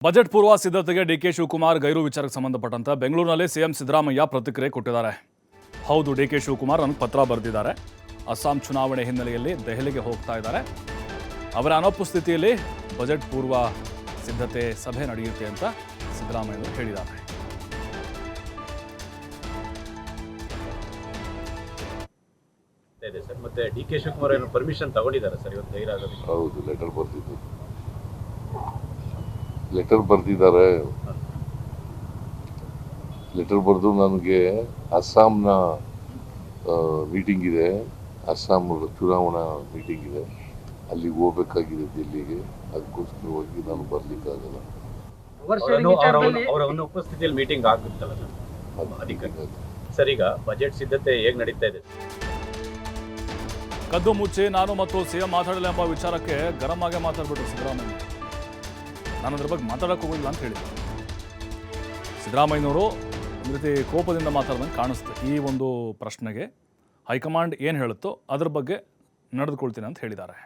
Budget ಪೂರ್ವ ಸಿದ್ಧತೆಗೆ DK Shivakumar ಗೈರು ವಿಚಾರಕ್ಕೆ ಸಂಬಂಧಪಟ್ಟಂತೆ ಬೆಂಗಳೂರಿನಲ್ಲಿ ಸಿಎಂ ಸಿದ್ದರಾಮಯ್ಯ ಪ್ರತಿಕ್ರಿಯೆ ಕೊಟ್ಟಿದ್ದಾರೆ. ಹೌದು, ಡಿಕೆ ಶಿವಕುಮಾರ್ ನನಗೆ ಪತ್ರ ಬರೆದಿದ್ದಾರೆ. ಅಸ್ಸಾಂ ಚುನಾವಣೆ ಹಿನ್ನೆಲೆಯಲ್ಲಿ ದೆಹಲಿಗೆ ಹೋಗ್ತಾ ಇದ್ದಾರೆ. ಅವರ ಅನುಪಸ್ಥಿತಿಯಲ್ಲಿ ಬಜೆಟ್ ಪೂರ್ವ ಸಿದ್ಧತೆ ಸಭೆ ನಡೆಯುತ್ತೆ ಅಂತ ಸಿದ್ದರಾಮಯ್ಯ ಹೇಳಿದ್ದಾರೆ. ಇದೆ ಸರ್. ಮತ್ತೆ ಡಿ ಕೆ ಶಿವಕುಮಾರ್ ಏನು ಪರ್ಮಿಷನ್ ತಗೊಂಡಿದ್ದಾರೆ ಸರ್ ಇವತ್ತು ಗೈರಾಗೋದಕ್ಕೆ? ಹೌದು, ಲೆಟರ್ ಬರೆದಿದ್ದಾರೆ. ಲೆಟರ್ ಬರೆದು ನನಗೆ ಅಸ್ಸಾಂನ ಮೀಟಿಂಗ್ ಇದೆ, ಅಸ್ಸಾಂ ಚುನಾವಣಾ ಮೀಟಿಂಗ್ ಇದೆ, ಅಲ್ಲಿಗೆ ಹೋಗ್ಬೇಕಾಗಿದೆ ದಿಲ್ಲಿಗೆ. ಅದಕ್ಕೋಸ್ಕರವಾಗಿ ನಾನು ಬರ್ಲಿಕ್ಕಾಗಲ್ಲ. ಅವರ ಒಂದು ಉಪಸ್ಥಿತಿಯಲ್ಲಿ ಮೀಟಿಂಗ್ ಆಗುತ್ತಲ್ಲ ಸರ್ ಅಧಿಕಾರಿ. ಸರ್, ಈಗ ಬಜೆಟ್ ಸಿದ್ಧತೆ ಹೇಗೆ ನಡೀತಾ ಇದೆ? ಕದ್ದು ಮುಚ್ಚಿ ನಾನು ಮತ್ತು ಸಿಎಂ ಮಾತಾಡಲ್ಲ ಎಂಬ ವಿಚಾರಕ್ಕೆ ಗರಂ ಆಗೇ ಮಾತಾಡ್ಬಿಟ್ರು ಸಿದ್ದರಾಮಯ್ಯ. ನಾನು ಅದ್ರ ಬಗ್ಗೆ ಮಾತಾಡಕ್ಕೆ ಹೋಗಿಲ್ಲ ಅಂತ ಹೇಳಿದ್ರು ಸಿದ್ದರಾಮಯ್ಯನವರು. ಒಂದು ರೀತಿ ಕೋಪದಿಂದ ಮಾತಾಡ್ದಂಗೆ ಕಾಣಿಸ್ತು. ಈ ಒಂದು ಪ್ರಶ್ನೆಗೆ ಹೈಕಮಾಂಡ್ ಏನು ಹೇಳುತ್ತೋ ಅದ್ರ ಬಗ್ಗೆ ನಡೆದುಕೊಳ್ತೀನಿ ಅಂತ ಹೇಳಿದ್ದಾರೆ.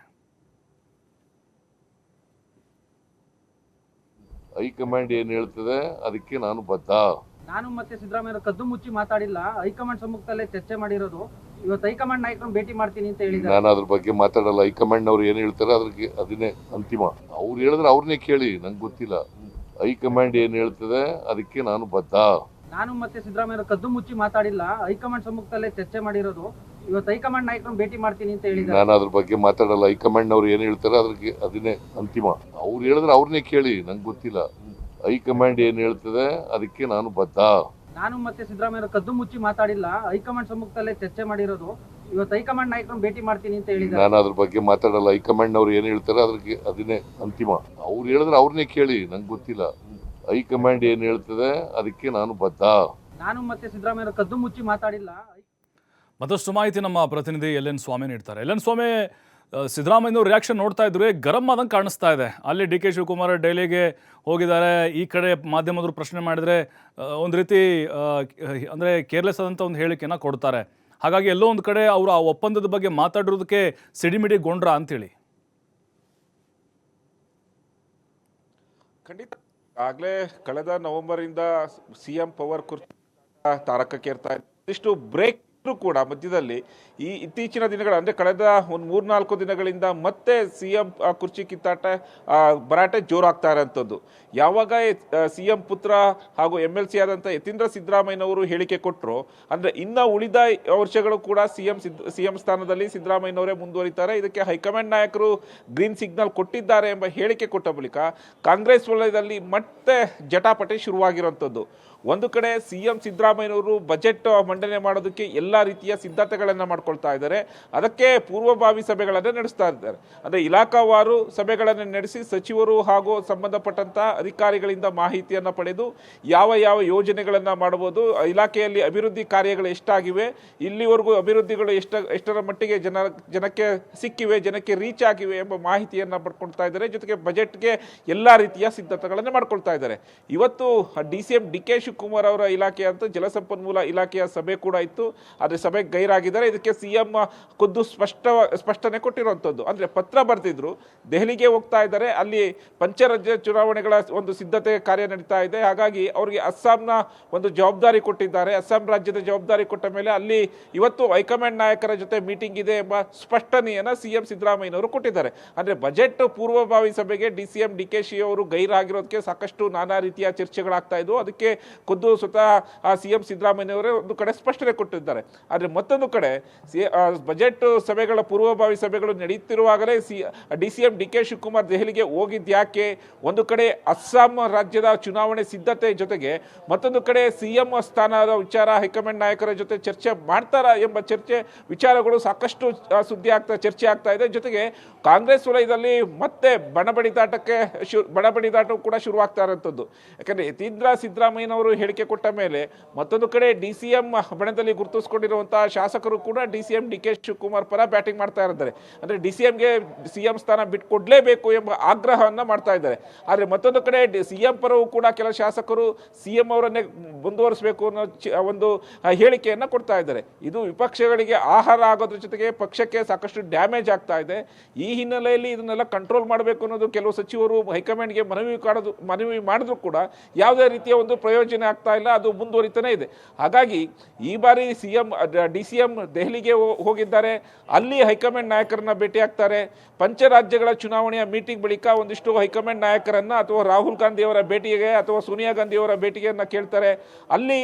ಹೈಕಮಾಂಡ್ ಏನು ಹೇಳ್ತದೆ ಅದಕ್ಕೆ ನಾನು ಬದ್ಧ. ನಾನು ಮತ್ತೆ ಸಿದ್ದರಾಮಯ್ಯ ಕದ್ದು ಮುಚ್ಚಿ ಮಾತಾಡಿಲ್ಲ, ಹೈಕಮಾಂಡ್ ಸಮ್ಮುಖದಲ್ಲೇ ಚರ್ಚೆ ಮಾಡಿರೋದು. ಇವತ್ತು ಹೈಕಮಾಂಡ್ ನಾಯಕರನ್ನು ಭೇಟಿ ಮಾಡ್ತೀನಿ ಅಂತ ಹೇಳಿದ್ದಾರೆ. ನಾನು ಅದ್ರ ಬಗ್ಗೆ ಮಾತಾಡಲ್ಲ. ಹೈಕಮಾಂಡ್ ಅವ್ರು ಏನು ಹೇಳ್ತಾರೆ ಅದಕ್ಕೆ ಅದನ್ನೇ ಅಂತಿಮ. ಅವ್ರು ಹೇಳಿದ್ರೆ ಅವ್ರನ್ನೇ ಕೇಳಿ, ನಂಗೆ ಗೊತ್ತಿಲ್ಲ. ಹೈಕಮಾಂಡ್ ಏನು ಹೇಳ್ತದೆ ಅದಕ್ಕೆ ನಾನು ಬದ್ಧ. ನಾನು ಮತ್ತೆ ಸಿದ್ದರಾಮಯ್ಯ ಕದ್ದು ಮುಚ್ಚಿ ಮಾತಾಡಿಲ್ಲ, ಹೈಕಮಾಂಡ್ ಸಮ್ಮುಖದಲ್ಲೇ ಚರ್ಚೆ ಮಾಡಿರೋದು. ಇವತ್ತು ಹೈಕಮಾಂಡ್ ನಾಯಕರನ್ನು ಭೇಟಿ ಮಾಡ್ತೀನಿ ಅಂತ ಹೇಳಿದ್ದಾರೆ. ನಾನು ಅದ್ರ ಬಗ್ಗೆ ಮಾತಾಡಲ್ಲ. ಹೈಕಮಾಂಡ್ ಅವ್ರು ಏನು ಹೇಳ್ತಾರೆ ಅದಕ್ಕೆ ಅದನ್ನೇ ಅಂತಿಮ. ಅವ್ರು ಹೇಳಿದ್ರೆ ಅವ್ರನ್ನೇ ಕೇಳಿ, ನಂಗೆ ಗೊತ್ತಿಲ್ಲ. ಹೈಕಮಾಂಡ್ ಏನು ಹೇಳ್ತದೆ ಅದಕ್ಕೆ ನಾನು ಬದ್ಧ. ನಾನು ಮತ್ತೆ ಸಿದ್ದರಾಮಯ್ಯ ಕದ್ದು ಮುಚ್ಚಿ ಮಾತಾಡಿಲ್ಲ, ಹೈಕಮಾಂಡ್ ಸಮ್ಮುಖದಲ್ಲೇ ಚರ್ಚೆ ಮಾಡಿರೋದು. ಇವತ್ತು ಹೈಕಮಾಂಡ್ ನಾಯಕರನ್ನು ಭೇಟಿ ಮಾಡ್ತೀನಿ ಅಂತ ಹೇಳಿದ್ದಾರೆ. ನಾನು ಅದ್ರ ಬಗ್ಗೆ ಮಾತಾಡಲ್ಲ. ಹೈಕಮಾಂಡ್ ಅವ್ರು ಏನು ಹೇಳ್ತಾರೆ ಅದಕ್ಕೆ ಅದನ್ನೇ ಅಂತಿಮ. ಅವ್ರು ಹೇಳಿದ್ರೆ ಅವ್ರನ್ನೇ ಕೇಳಿ, ನಂಗೆ ಗೊತ್ತಿಲ್ಲ. ಹೈಕಮಾಂಡ್ ಏನು ಹೇಳ್ತದೆ ಅದಕ್ಕೆ ನಾನು ಬದ್ಧ. ನಾನು ಮತ್ತೆ ಸಿದ್ದರಾಮಯ್ಯ ಕದ್ದು ಮುಚ್ಚಿ ಮಾತಾಡಿಲ್ಲ. ಮತ್ತಷ್ಟು ಮಾಹಿತಿ ನಮ್ಮ ಪ್ರತಿನಿಧಿ ಎಲ್.ಎನ್. ಸ್ವಾಮಿ ನೀಡ್ತಾರೆ. ಎಲ್.ಎನ್. ಸ್ವಾಮಿ, ಸಿದ್ದರಾಮಯ್ಯನವ್ರ ರಿಯಾಕ್ಷನ್ ನೋಡ್ತಾ ಇದ್ರೆ ಗರಂ ಆದಂಗೆ ಕಾಣಿಸ್ತಾ ಇದೆ. ಅಲ್ಲಿ ಡಿ ಕೆ ಶಿವಕುಮಾರ್ ಡೆಲ್ಲಿಗೆ ಹೋಗಿದ್ದಾರೆ, ಈ ಕಡೆ ಮಾಧ್ಯಮದವರು ಪ್ರಶ್ನೆ ಮಾಡಿದರೆ ಒಂದು ರೀತಿ ಅಂದರೆ ಕೇರ್ಲೆಸ್ ಆದಂಥ ಒಂದು ಹೇಳಿಕೆಯನ್ನು ಕೊಡ್ತಾರೆ. ಹಾಗಾಗಿ ಎಲ್ಲೋ ಒಂದು ಕಡೆ ಅವರು ಆ ಒಪ್ಪಂದದ ಬಗ್ಗೆ ಮಾತಾಡಿರೋದಕ್ಕೆ ಸಿಡಿಮಿಡಿಗೊಂಡ್ರ ಅಂತೇಳಿ. ಖಂಡಿತ ಆಗಲೇ ಕಳೆದ ನವೆಂಬರಿಂದ ಸಿಎಂ ಪವರ್ ಕುರ್ಚಿ ತಾರಕಕ್ಕೇರ್ತಾ ಇಷ್ಟು ಬ್ರೇಕ್ ಕೂಡ ಮಧ್ಯದಲ್ಲಿ ಈ ಇತ್ತೀಚಿನ ದಿನಗಳ ಅಂದರೆ ಕಳೆದ ಒಂದು 3-4 ದಿನಗಳಿಂದ ಮತ್ತೆ ಸಿಎಂ ಕುರ್ಚಿ ಕಿತ್ತಾಟ ಭರಾಟೆ ಜೋರಾಗ್ತಾ ಇರೋಂಥದ್ದು. ಯಾವಾಗ ಸಿಎಂ ಪುತ್ರ ಹಾಗೂ MLC ಆದಂಥ ಯತೀಂದ್ರ ಸಿದ್ದರಾಮಯ್ಯನವರು ಹೇಳಿಕೆ ಕೊಟ್ಟರು, ಅಂದರೆ ಇನ್ನು ಉಳಿದ ವರ್ಷಗಳು ಕೂಡ ಸಿಎಂ ಸ್ಥಾನದಲ್ಲಿ ಸಿದ್ದರಾಮಯ್ಯನವರೇ ಮುಂದುವರಿತಾರೆ, ಇದಕ್ಕೆ ಹೈಕಮಾಂಡ್ ನಾಯಕರು ಗ್ರೀನ್ ಸಿಗ್ನಲ್ ಕೊಟ್ಟಿದ್ದಾರೆ ಎಂಬ ಹೇಳಿಕೆ ಕೊಟ್ಟ ಬಳಿಕ ಕಾಂಗ್ರೆಸ್ ವಲಯದಲ್ಲಿ ಮತ್ತೆ ಜಟಾಪಟಿ ಶುರುವಾಗಿರುವಂಥದ್ದು. ಒಂದು ಕಡೆ ಸಿಎಂ ಸಿದ್ದರಾಮಯ್ಯನವರು ಬಜೆಟ್ ಮಂಡನೆ ಮಾಡೋದಕ್ಕೆ ಎಲ್ಲ ರೀತಿಯ ಸಿದ್ಧತೆಗಳನ್ನು ಮಾಡ್ಕೊಳ್ತಾ ಇದ್ದಾರೆ. ಅದಕ್ಕೆ ಪೂರ್ವಭಾವಿ ಸಭೆಗಳನ್ನು ನಡೆಸ್ತಾ ಇದ್ದಾರೆ. ಅಂದರೆ ಇಲಾಖಾವಾರು ಸಭೆಗಳನ್ನು ನಡೆಸಿ ಸಚಿವರು ಹಾಗೂ ಸಂಬಂಧಪಟ್ಟಂಥ ಅಧಿಕಾರಿಗಳಿಂದ ಮಾಹಿತಿಯನ್ನು ಪಡೆದು ಯಾವ ಯಾವ ಯೋಜನೆಗಳನ್ನು ಮಾಡಬಹುದು, ಇಲಾಖೆಯಲ್ಲಿ ಅಭಿವೃದ್ಧಿ ಕಾರ್ಯಗಳು ಎಷ್ಟಾಗಿವೆ, ಇಲ್ಲಿವರೆಗೂ ಅಭಿವೃದ್ಧಿಗಳು ಎಷ್ಟರ ಮಟ್ಟಿಗೆ ಜನಕ್ಕೆ ಸಿಕ್ಕಿವೆ, ಜನಕ್ಕೆ ರೀಚ್ ಆಗಿವೆ ಎಂಬ ಮಾಹಿತಿಯನ್ನು ಪಡ್ಕೊಳ್ತಾ ಇದ್ದಾರೆ. ಜೊತೆಗೆ ಬಜೆಟ್ಗೆ ಎಲ್ಲ ರೀತಿಯ ಸಿದ್ಧತೆಗಳನ್ನು ಮಾಡ್ಕೊಳ್ತಾ ಇದ್ದಾರೆ. ಇವತ್ತು DCM ಡಿ ಕೆ ಶಿವಕುಮಾರ್ ಅವರ ಇಲಾಖೆ ಅಂತ ಜಲಸಂಪನ್ಮೂಲ ಇಲಾಖೆಯ ಸಭೆ ಕೂಡ ಇತ್ತು. ಆದರೆ ಸಭೆಗೆ ಗೈರಾಗಿದ್ದಾರೆ. ಇದಕ್ಕೆ ಸಿಎಂ ಖುದ್ದು ಸ್ಪಷ್ಟನೆ ಕೊಟ್ಟಿರುವಂಥದ್ದು. ಅಂದರೆ ಪತ್ರ ಬರೆದಿದ್ರು, ದೆಹಲಿಗೆ ಹೋಗ್ತಾ ಇದ್ದಾರೆ, ಅಲ್ಲಿ ಪಂಚರಾಜ್ಯ ಚುನಾವಣೆಗಳ ಒಂದು ಸಿದ್ಧತೆ ಕಾರ್ಯ ನಡೀತಾ ಇದೆ. ಹಾಗಾಗಿ ಅವರಿಗೆ ಅಸ್ಸಾಂನ ಒಂದು ಜವಾಬ್ದಾರಿ ಕೊಟ್ಟಿದ್ದಾರೆ. ಅಸ್ಸಾಂ ರಾಜ್ಯದ ಜವಾಬ್ದಾರಿ ಕೊಟ್ಟ ಮೇಲೆ ಅಲ್ಲಿ ಇವತ್ತು ಹೈಕಮಾಂಡ್ ನಾಯಕರ ಜೊತೆ ಮೀಟಿಂಗ್ ಇದೆ ಎಂಬ ಸ್ಪಷ್ಟನೆಯನ್ನು ಸಿಎಂ ಸಿದ್ದರಾಮಯ್ಯನವರು ಕೊಟ್ಟಿದ್ದಾರೆ. ಅಂದರೆ ಬಜೆಟ್ ಪೂರ್ವಭಾವಿ ಸಭೆಗೆ DCM DK ಶಿ ಅವರು ಗೈರಾಗಿರೋದಕ್ಕೆ ಸಾಕಷ್ಟು ನಾನಾ ರೀತಿಯ ಚರ್ಚೆಗಳಾಗ್ತಾ ಇದ್ವು. ಅದಕ್ಕೆ ಖುದ್ದು ಸ್ವತಃ ಸಿಎಂ ಸಿದ್ದರಾಮಯ್ಯನವರೇ ಒಂದು ಕಡೆ ಸ್ಪಷ್ಟನೆ ಕೊಟ್ಟಿದ್ದಾರೆ. ಆದರೆ ಮತ್ತೊಂದು ಕಡೆ ಬಜೆಟ್ ಸಭೆಗಳ ಪೂರ್ವಭಾವಿ ಸಭೆಗಳು ನಡೆಯುತ್ತಿರುವಾಗಲೇ DCM DK ಶಿವಕುಮಾರ್ ದೆಹಲಿಗೆ ಹೋಗಿದ್ಯಾಕೆ? ಒಂದು ಕಡೆ ಅಸ್ಸಾಂ ರಾಜ್ಯದ ಚುನಾವಣೆ ಸಿದ್ಧತೆ ಜೊತೆಗೆ ಮತ್ತೊಂದು ಕಡೆ ಸಿಎಂ ಸ್ಥಾನದ ವಿಚಾರ ಹೈಕಮಾಂಡ್ ನಾಯಕರ ಜೊತೆ ಚರ್ಚೆ ಮಾಡ್ತಾರಾ ಎಂಬ ವಿಚಾರಗಳು ಸಾಕಷ್ಟು ಚರ್ಚೆ ಆಗ್ತಾ ಇದೆ. ಜೊತೆಗೆ ಕಾಂಗ್ರೆಸ್ ವಲಯದಲ್ಲಿ ಮತ್ತೆ ಬಣಬಡಿದಾಟ ಕೂಡ ಶುರುವಾಗ್ತಾ ಇರುವಂಥದ್ದು. ಯಾಕಂದರೆ ಯತೀಂದ್ರ ಸಿದ್ದರಾಮಯ್ಯನವರು ಹೇಳಿಕೆ ಕೊಟ್ಟ ಮೇಲೆ ಮತ್ತೊಂದು ಕಡೆ DCM ಬಣದಲ್ಲಿ ಗುರುತಿಸಿಕೊಂಡ ತೆಗೆದುಕೊಂಡಿರುವಂತಹ ಶಾಸಕರು ಕೂಡ DCM DK ಶಿವಕುಮಾರ್ ಪರ ಬ್ಯಾಟಿಂಗ್ ಮಾಡ್ತಾ ಇದ್ದಾರೆ. ಅಂದರೆ DCMಗೆ CM ಸ್ಥಾನ ಬಿಟ್ಕೊಡ್ಲೇಬೇಕು ಎಂಬ ಆಗ್ರಹವನ್ನು ಮಾಡ್ತಾ ಇದ್ದಾರೆ. ಆದರೆ ಮತ್ತೊಂದು ಕಡೆ CM ಪರವೂ ಕೂಡ ಕೆಲ ಶಾಸಕರು CM ಅವರನ್ನೇ ಮುಂದುವರಿಸಬೇಕು ಅನ್ನೋ ಒಂದು ಹೇಳಿಕೆಯನ್ನು ಕೊಡ್ತಾ ಇದ್ದಾರೆ. ಇದು ವಿಪಕ್ಷಗಳಿಗೆ ಆಹಾರ ಆಗೋದ್ರ ಜೊತೆಗೆ ಪಕ್ಷಕ್ಕೆ ಸಾಕಷ್ಟು ಡ್ಯಾಮೇಜ್ ಆಗ್ತಾ ಇದೆ. ಈ ಹಿನ್ನೆಲೆಯಲ್ಲಿ ಇದನ್ನೆಲ್ಲ ಕಂಟ್ರೋಲ್ ಮಾಡಬೇಕು ಅನ್ನೋದು ಕೆಲವು ಸಚಿವರು ಹೈಕಮಾಂಡ್ಗೆ ಮನವಿ ಮಾಡಿದ್ರು ಕೂಡ ಯಾವುದೇ ರೀತಿಯ ಒಂದು ಪ್ರಯೋಜನ ಆಗ್ತಾ ಇಲ್ಲ, ಅದು ಮುಂದುವರಿತಾನೆ ಇದೆ. ಹಾಗಾಗಿ ಈ ಬಾರಿ DCM ದೆಹಲಿಗೆ ಹೋಗಿದ್ದಾರೆ, ಅಲ್ಲಿ ಹೈಕಮಾಂಡ್ ನಾಯಕರನ್ನ ಭೇಟಿ ಆಗ್ತಾರೆ. ಪಂಚರಾಜ್ಯಗಳ ಚುನಾವಣೆಯ ಮೀಟಿಂಗ್ ಬಳಿಕ ಒಂದಿಷ್ಟು ಹೈಕಮಾಂಡ್ ನಾಯಕರನ್ನ ಅಥವಾ ರಾಹುಲ್ ಗಾಂಧಿ ಅವರ ಭೇಟಿಗೆ ಅಥವಾ ಸೋನಿಯಾ ಗಾಂಧಿ ಅವರ ಭೇಟಿಗೆಯನ್ನ ಕೇಳ್ತಾರೆ. ಅಲ್ಲಿ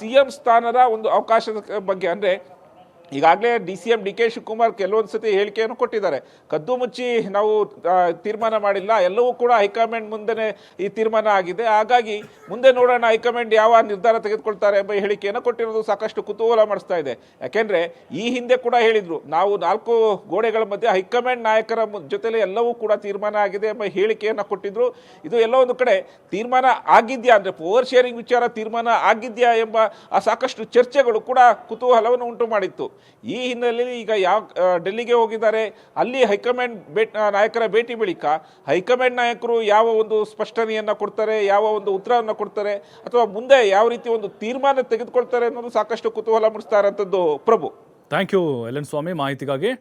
CM ಸ್ಥಾನದ ಒಂದು ಅವಕಾಶದ ಬಗ್ಗೆ, ಅಂದರೆ ಈಗಾಗಲೇ DCM DK ಶಿವಕುಮಾರ್ ಕೆಲವೊಂದು ಸತಿ ಹೇಳಿಕೆಯನ್ನು ಕೊಟ್ಟಿದ್ದಾರೆ. ಕದ್ದು ಮುಚ್ಚಿ ನಾವು ತೀರ್ಮಾನ ಮಾಡಿಲ್ಲ, ಎಲ್ಲವೂ ಕೂಡ ಹೈಕಮಾಂಡ್ ಮುಂದೆನೇ ಈ ತೀರ್ಮಾನ ಆಗಿದೆ, ಹಾಗಾಗಿ ಮುಂದೆ ನೋಡೋಣ ಹೈಕಮಾಂಡ್ ಯಾವ ನಿರ್ಧಾರ ತೆಗೆದುಕೊಳ್ತಾರೆ ಎಂಬ ಹೇಳಿಕೆಯನ್ನು ಕೊಟ್ಟಿರೋದು ಸಾಕಷ್ಟು ಕುತೂಹಲ ಮಾಡಿಸ್ತಾ ಇದೆ. ಯಾಕೆಂದ್ರೆ ಈ ಹಿಂದೆ ಕೂಡ ಹೇಳಿದ್ರು, ನಾವು 4 ಗೋಡೆಗಳ ಮಧ್ಯೆ ಹೈಕಮಾಂಡ್ ನಾಯಕರ ಜೊತೆಲೆ ಎಲ್ಲವೂ ಕೂಡ ತೀರ್ಮಾನ ಆಗಿದೆ ಎಂಬ ಹೇಳಿಕೆಯನ್ನು ಕೊಟ್ಟಿದ್ರು. ಇದು ಎಲ್ಲೋ ಒಂದು ಕಡೆ ತೀರ್ಮಾನ ಆಗಿದ್ಯಾ, ಅಂದ್ರೆ ಪವರ್ ಶೇರಿಂಗ್ ವಿಚಾರ ತೀರ್ಮಾನ ಆಗಿದ್ಯಾ ಎಂಬ ಸಾಕಷ್ಟು ಚರ್ಚೆಗಳು ಕೂಡ ಕುತೂಹಲವನ್ನು ಉಂಟು ಮಾಡಿತ್ತು. ಈ ಹಿನ್ನೆಲೆಯಲ್ಲಿ ಈಗ ಡೆಲ್ಲಿಗೆ ಹೋಗಿದ್ದಾರೆ, ಅಲ್ಲಿ ಹೈಕಮಾಂಡ್ ನಾಯಕರ ಭೇಟಿ ಬಳಿಕ ಹೈಕಮಾಂಡ್ ನಾಯಕರು ಯಾವ ಒಂದು ಸ್ಪಷ್ಟನೆಯನ್ನ ಕೊಡ್ತಾರೆ, ಯಾವ ಒಂದು ಉತ್ತರವನ್ನು ಕೊಡ್ತಾರೆ, ಅಥವಾ ಮುಂದೆ ಯಾವ ರೀತಿ ಒಂದು ತೀರ್ಮಾನ ತೆಗೆದುಕೊಳ್ತಾರೆ ಅನ್ನೋದು ಸಾಕಷ್ಟು ಕುತೂಹಲ ಮೂಡಿಸ್ತಾ ಇರೋಂಥದ್ದು. ಪ್ರಭು, ಥ್ಯಾಂಕ್ ಯು LN ಸ್ವಾಮಿ ಮಾಹಿತಿಗಾಗಿ.